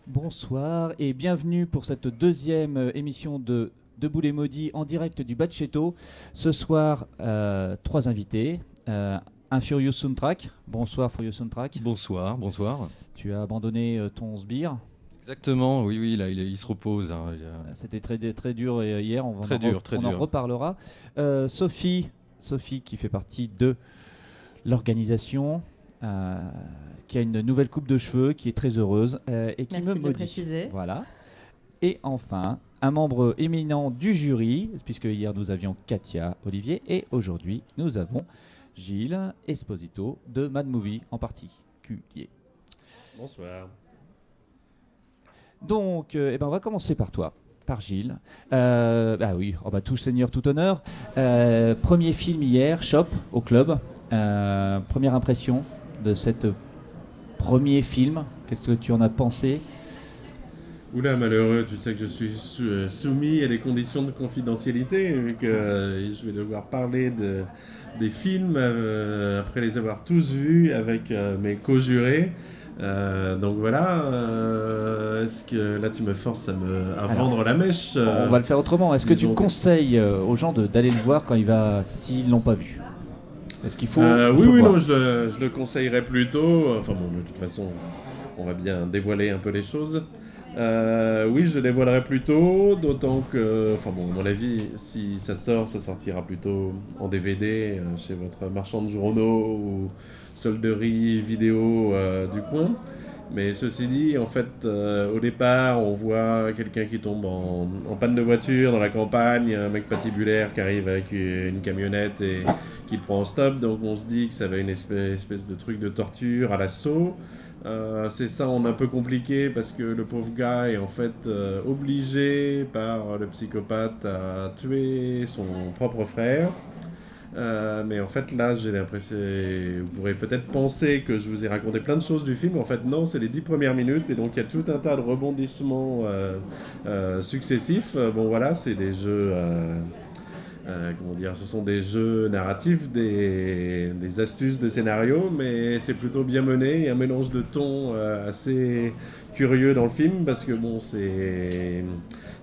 Bonsoir et bienvenue pour cette deuxième émission de Debout les Maudits en direct du Bachetto. Ce soir, trois invités. Un Furious Soundtrack. Bonsoir Furious Soundtrack. Bonsoir, bonsoir. Tu as abandonné ton sbire. Exactement, oui, là, il se repose. Hein, C'était très dur hier, on en reparlera. Sophie qui fait partie de l'organisation, qui a une nouvelle coupe de cheveux, qui est très heureuse et qui me maudit. Voilà. Et enfin, un membre éminent du jury, puisque hier nous avions Katia, Olivier, et aujourd'hui nous avons Gilles Esposito de Mad Movie en particulier. Bonsoir. Donc, on va commencer par toi, par Gilles. Tout seigneur, tout honneur. Premier film hier, Shop, au club. Première impression de cet premier film. Qu'est-ce que tu en as pensé ? Oula, malheureux, tu sais que je suis soumis à des conditions de confidentialité, vu que je vais devoir parler des films après les avoir tous vus avec mes co-jurés. Donc voilà, est-ce que là tu me forces à vendre la mèche On va le faire autrement. Est-ce que tu conseilles aux gens d'aller le voir s'ils l'ont pas vu ? Est-ce qu'il faut non, je le conseillerais plutôt. Enfin bon, de toute façon, on va bien dévoiler un peu les choses. Oui, je le dévoilerai plutôt, d'autant que, à mon avis, si ça sortira plutôt en DVD chez votre marchand de journaux ou solderie vidéo du coin. Mais ceci dit, en fait, au départ, on voit quelqu'un qui tombe en panne de voiture dans la campagne, un mec patibulaire qui arrive avec une camionnette et qui le prend en stop. Donc on se dit que ça va être une espèce de truc de torture à l'assaut. C'est ça, on est un peu compliqué parce que le pauvre gars est en fait obligé par le psychopathe à tuer son propre frère. Mais en fait là j'ai l'impression, vous pourrez peut-être penser que je vous ai raconté plein de choses du film. En fait non, c'est les 10 premières minutes et donc il y a tout un tas de rebondissements successifs. Bon voilà, c'est des jeux... ce sont des jeux narratifs, des astuces de scénario, mais c'est plutôt bien mené. Il y a un mélange de tons assez curieux dans le film, parce que bon, c'est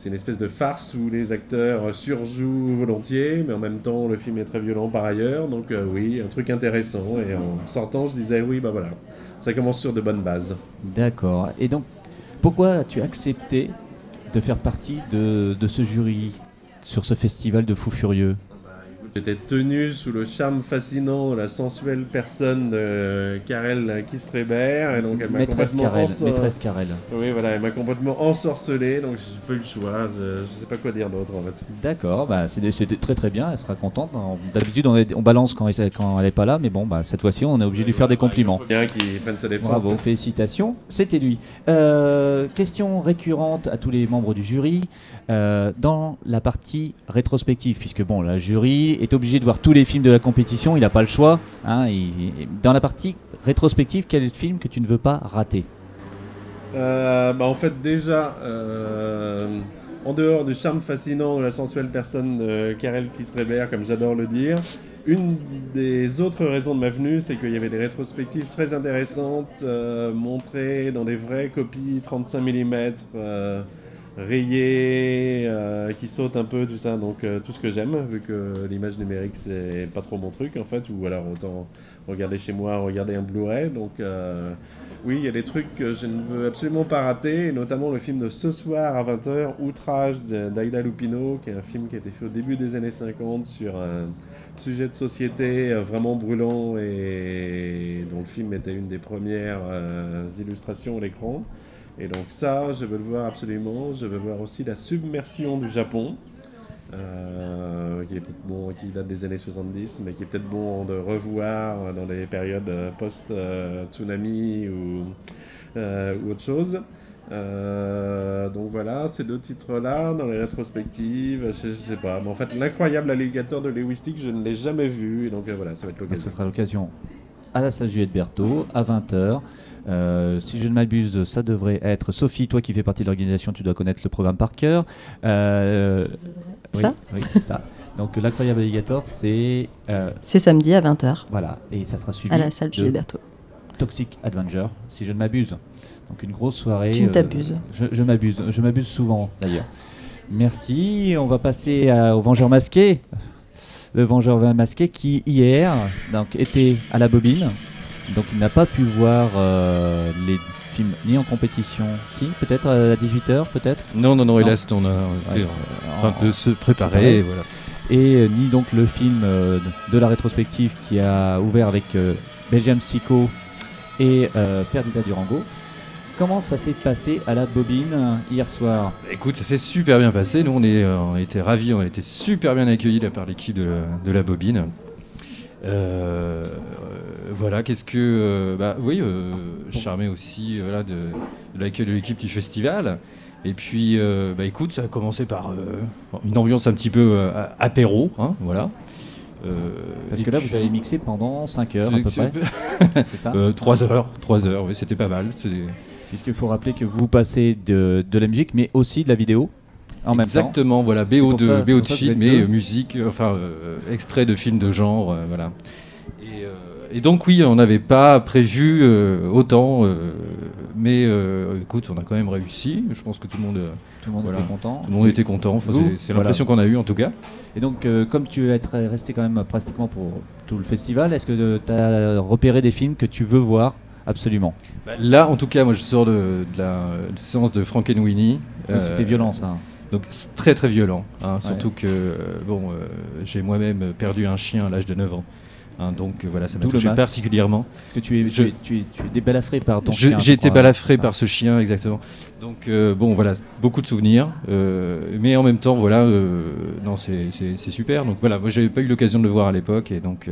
une espèce de farce où les acteurs surjouent volontiers, mais en même temps, le film est très violent par ailleurs. Donc oui, un truc intéressant. Et en sortant, je disais, oui, bah voilà, ça commence sur de bonnes bases. D'accord. Et donc, pourquoi as-tu accepté de faire partie de ce jury sur ce festival de fous furieux? J'étais tenu sous le charme fascinant de la sensuelle personne de Karel Kistreber, et donc elle m'a Maîtresse Karel. Oui, voilà, elle m'a complètement ensorcelé, donc je n'ai pas eu le choix, je ne sais pas quoi dire d'autre en fait. D'accord, c'était très très bien, elle sera contente. D'habitude on balance quand elle n'est pas là, mais bon, cette fois-ci on est obligé de lui faire des compliments. Il faut bien qu'il prenne sa défense. Bravo, félicitations, c'était lui. Question récurrente à tous les membres du jury, dans la partie rétrospective, puisque bon, la jury est obligé de voir tous les films de la compétition, il n'a pas le choix. Dans la partie rétrospective, quel est le film que tu ne veux pas rater? En fait, déjà, en dehors du charme fascinant de la sensuelle personne de Karel Kistreber, comme j'adore le dire, une des autres raisons de ma venue, c'est qu'il y avait des rétrospectives très intéressantes, montrées dans des vraies copies 35 mm, rayées, qui sautent un peu, tout ça, donc tout ce que j'aime, vu que l'image numérique c'est pas trop mon truc en fait, ou alors autant regarder chez moi, regarder un Blu-ray. Donc oui, il y a des trucs que je ne veux absolument pas rater, et notamment le film de ce soir à 20h, Outrage d'Aida Lupino, qui est un film qui a été fait au début des années 50 sur un sujet de société vraiment brûlant, et dont le film était une des premières illustrations à l'écran. Et donc ça, je veux le voir absolument. Je veux voir aussi La Submersion du Japon, qui est peut-être bon, qui date des années 70, mais qui est peut-être bon de revoir dans les périodes post-tsunami ou autre chose. Donc voilà, ces deux titres-là, dans les rétrospectives, je sais pas. Mais en fait, L'incroyable alligator de Lewis Stick, je ne l'ai jamais vu, et donc voilà, ça va être l'occasion. Donc ça sera l'occasion à la salle Juliette Berthaud, à 20h. Si je ne m'abuse, ça devrait être... Sophie, toi qui fais partie de l'organisation, tu dois connaître le programme par cœur. Ça ? Oui, c'est ça. Donc l'incroyable alligator, c'est... c'est samedi à 20h. Voilà, et ça sera suivi à la salle Jules Berthaud. Toxic Avenger, si je ne m'abuse. Donc une grosse soirée. Tu ne t'abuses. Je m'abuse souvent d'ailleurs. Merci, on va passer au Vengeur masqué. Le Vengeur masqué qui hier donc, était à la bobine. Donc il n'a pas pu voir les films ni en compétition. Si, peut-être à 18h, peut-être. Non, hélas, on a en train de se préparer. Et voilà. Et ni donc le film de la rétrospective qui a ouvert avec Belgium Psycho et Perdita Durango. Comment ça s'est passé à la bobine hier soir? Écoute, ça s'est super bien passé. Nous, on était ravis, on a été super bien accueillis là, par l'équipe de la bobine. Voilà, qu'est-ce que... charmé aussi voilà, de l'accueil de l'équipe du festival. Et puis, écoute, ça a commencé par une ambiance un petit peu apéro, hein, voilà. Parce que là, vous avez mixé pendant 5 heures à peu près. C'est ça 3 heures, oui, c'était pas mal. Puisqu'il faut rappeler que vous passez de la musique, mais aussi de la vidéo en même temps. Exactement, voilà, BO de film et musique, extrait de films de genre, voilà. Et donc oui, on n'avait pas prévu autant, mais écoute, on a quand même réussi. Je pense que tout le monde était content. Tout le monde était content. Enfin, c'est l'impression qu'on a eue en tout cas. Et donc, comme tu es resté quand même pratiquement pour tout le festival, est-ce que tu as repéré des films que tu veux voir absolument? Là, en tout cas, moi, je sors de la séance de Frankenweenie. C'était violent, ça. Donc c'est très très violent, hein, surtout que j'ai moi-même perdu un chien à l'âge de 9 ans. Hein, donc voilà, ça m'a touché particulièrement. Parce que tu es débalafré par ton chien. J'ai été balafré par ce chien, exactement. Donc voilà, beaucoup de souvenirs. Mais en même temps, voilà, non, c'est super. Donc voilà, moi j'avais pas eu l'occasion de le voir à l'époque. Et donc,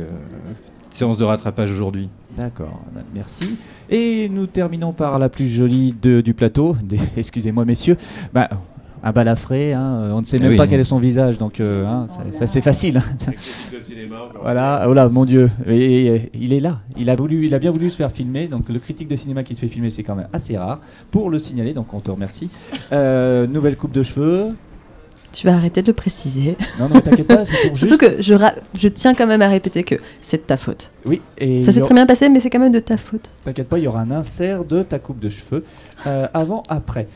séance de rattrapage aujourd'hui. D'accord, merci. Et nous terminons par la plus jolie du plateau. Excusez-moi, messieurs. Un balafré, hein, on ne sait même pas quel est son visage, donc c'est facile. Voilà, oh là, mon Dieu, et il est là, il a bien voulu se faire filmer, donc le critique de cinéma qui se fait filmer, c'est quand même assez rare, pour le signaler, donc on te remercie. Nouvelle coupe de cheveux. Tu vas arrêter de le préciser. Non, t'inquiète pas, c'est pour surtout que je tiens quand même à répéter que c'est de ta faute. Oui, et ça s'est très bien passé, mais c'est quand même de ta faute. T'inquiète pas, il y aura un insert de ta coupe de cheveux avant, après.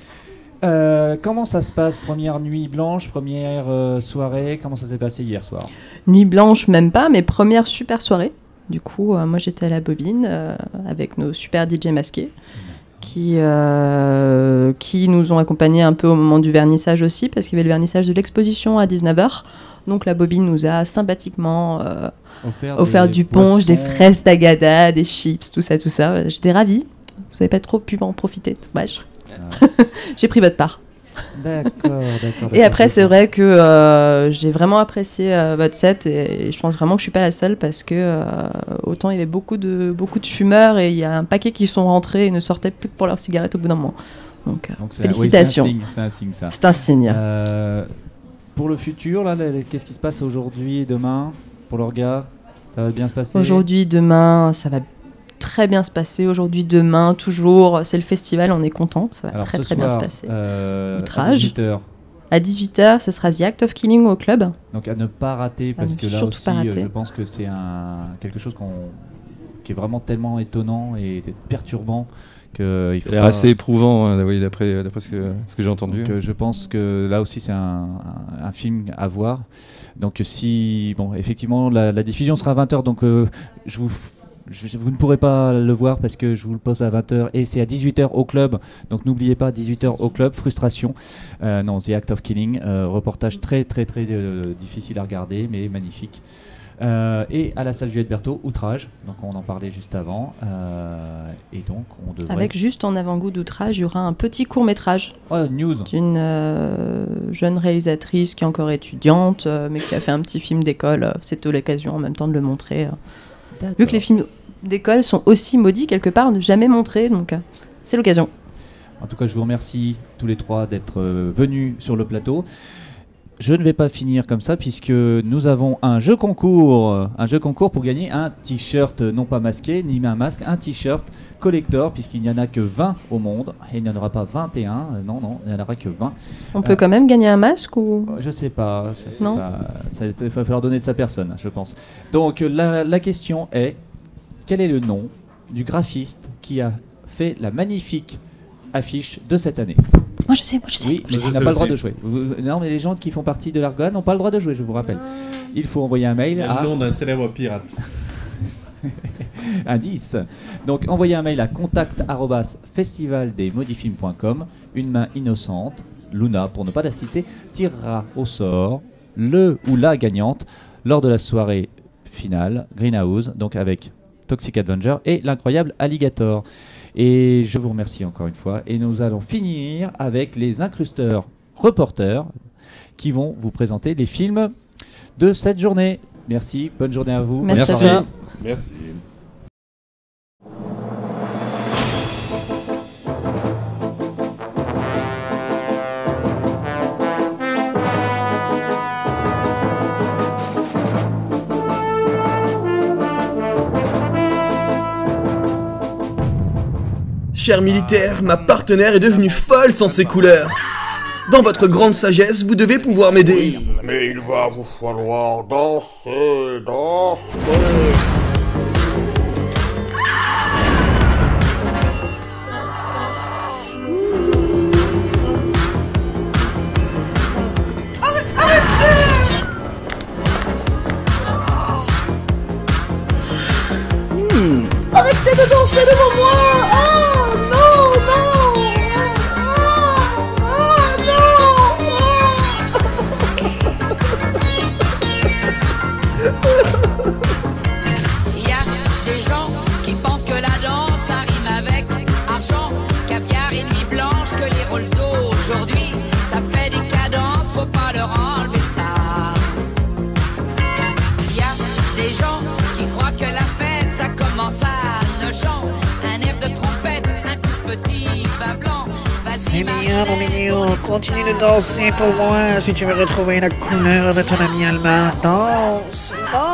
Comment ça se passe? Première nuit blanche, première soirée, comment ça s'est passé hier soir? Nuit blanche même pas, mais première super soirée. Du coup, moi j'étais à la bobine avec nos super DJ masqués qui nous ont accompagnés un peu au moment du vernissage aussi, parce qu'il y avait le vernissage de l'exposition à 19h. Donc la bobine nous a sympathiquement offert du punch, des fraises d'Agada, des chips, tout ça. J'étais ravie. Vous n'avez pas trop pu en profiter, dommage. J'ai pris votre part. D'accord. Et après, c'est vrai que j'ai vraiment apprécié votre set et je pense vraiment que je suis pas la seule parce que autant il y avait beaucoup de fumeurs et il y a un paquet qui sont rentrés et ne sortaient plus que pour leurs cigarettes au bout d'un moment. Donc félicitations. Oui, c'est un signe, ça. C'est un signe. Pour le futur, là, qu'est-ce qui se passe aujourd'hui et demain pour l'orga? Ça va bien se passer? Aujourd'hui, demain, ça va très bien se passer. Aujourd'hui, demain, toujours, c'est le festival, on est content, ça va très bien se passer. Outrage. À 18h, ce sera The Act of Killing au club. Donc à ne pas rater, parce que là aussi, je pense que c'est quelque chose qui est vraiment tellement étonnant et perturbant qu'il faut assez éprouvant, hein, oui, d'après ce que j'ai entendu. Donc, je pense que là aussi, c'est un film à voir. Donc effectivement, la diffusion sera à 20h, donc vous ne pourrez pas le voir parce que je vous le pose à 20h et c'est à 18h au club, donc n'oubliez pas, 18h au club, Frustration, The Act of Killing, reportage très très très difficile à regarder mais magnifique, et à la salle Juliette Berthaud, Outrage, donc on en parlait juste avant, et donc on devrait... Avec juste en avant-goût d'Outrage, il y aura un petit court-métrage d'une jeune réalisatrice qui est encore étudiante mais qui a fait un petit film d'école, c'était l'occasion en même temps de le montrer. Vu que les films d'école sont aussi maudits quelque part, ne jamais montrés, donc c'est l'occasion. En tout cas, je vous remercie tous les trois d'être venus sur le plateau. je ne vais pas finir comme ça puisque nous avons un jeu concours pour gagner un t-shirt non pas masqué ni un masque, un t-shirt collector puisqu'il n'y en a que 20 au monde et il n'y en aura pas 21, non, il n'y en aura que 20. On peut quand même gagner un masque ou... Je sais pas, non. Il va falloir donner de sa personne, je pense. Donc la question est, quel est le nom du graphiste qui a fait la magnifique affiche de cette année? Moi je sais. Oui, mais il n'a pas le droit de jouer. Non, mais les gens qui font partie de l'Argonne n'ont pas le droit de jouer, je vous rappelle. Il faut envoyer un mail à... Le nom d'un célèbre pirate. Indice. Donc envoyez un mail à contact@festivaldesmaudifilms.com. Une main innocente, Luna pour ne pas la citer, tirera au sort le ou la gagnante lors de la soirée finale Greenhouse, donc avec Toxic Avenger et l'incroyable Alligator. Et je vous remercie encore une fois. Et nous allons finir avec les incrusteurs reporters qui vont vous présenter les films de cette journée. Merci, bonne journée à vous. Merci. Merci. Cher militaire, ma partenaire est devenue folle sans ses couleurs. Dans votre grande sagesse, vous devez pouvoir m'aider. Oui, mais il va vous falloir danser. Arrêtez de danser devant moi. Il y a des gens qui pensent que la danse arrive avec argent, caviar et nuit blanche, que les Rolls d'aujourd'hui, ça fait des cadences, faut pas leur enlever ça. Il y a des gens qui croient que la fête, ça commence à 9 ans, un air de trompette, un tout petit vin blanc. C'est bien, mon mignon, continue de danser pour moi si tu veux retrouver la couleur de ton ami allemand. Danse, danse.